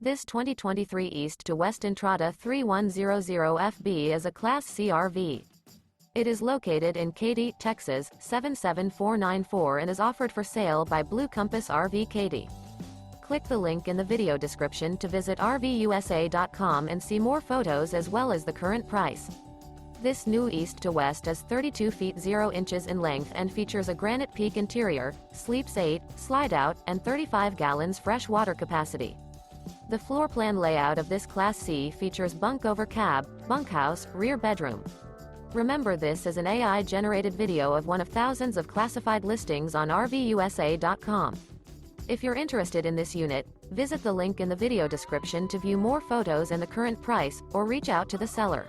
This 2023 East to West Entrada 3100FB is a Class C RV. It is located in Katy, Texas, 77494 and is offered for sale by Blue Compass RV Katy. Click the link in the video description to visit RVUSA.com and see more photos as well as the current price. This new East to West is 32 feet 0 inches in length and features a GRANITE PEAK interior, sleeps 8, Slideout, and 35 gallons fresh water capacity. The floor plan layout of this Class C features Bunk Over Cab, Bunkhouse, rear bedroom. Remember, this is an AI-generated video of one of thousands of classified listings on RVUSA.com. If you're interested in this unit, visit the link in the video description to view more photos and the current price, or reach out to the seller.